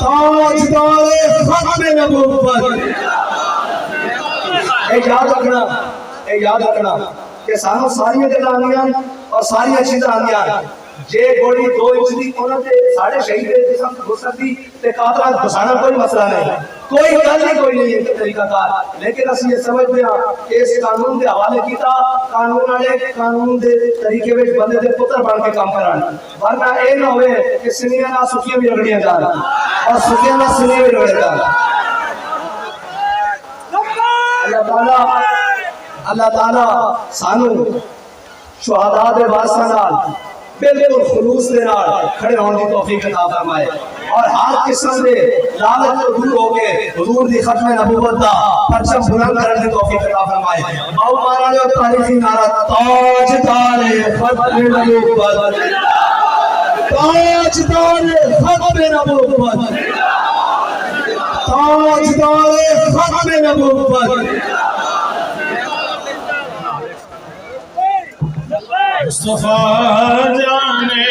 تاجدار ختم نبوت. یاد رکھنا کہ سانو ساری گلاں آندیاں اور ساری چیزاں آندیاں. جے گوڑی 2 انچ دی انہاں تے ساڑھے شہید دے جسم ہو سکتی تے قاتلاں بسانا کوئی مسئلہ نہیں, کوئی گل ہی کوئی نہیں ہے طریقہ کار. لیکن اسی یہ سمجھتے ہیں کہ اس قانون دے حوالے کیتا, قانون والے قانون دے طریقے وچ بندے دے پتر بن کے کام کران, ورنہ اے نہ ہوئے کہ سنیاں نال سکیاں بھی رگڑیاں جان اور سکیاں نال سنیاں بھی رگڑے جان. اللہ تعالیٰ سانو شہداء دے واسطے نال بالکل خلوص دے نال کھڑے ہونے کی توفیق عطا فرمائے, اور ہر قسم دے لالچ تو دور ہو کے حضور دی ختم نبوت دا پرچم بلند کرنے کی توفیق عطا فرمائے. آؤ مارا لے تاریخی نعرہ تاجدار ختم نبوت, تاجدار ختم نبوت, تاجدار ختم نبوت. مصطفیٰ جانے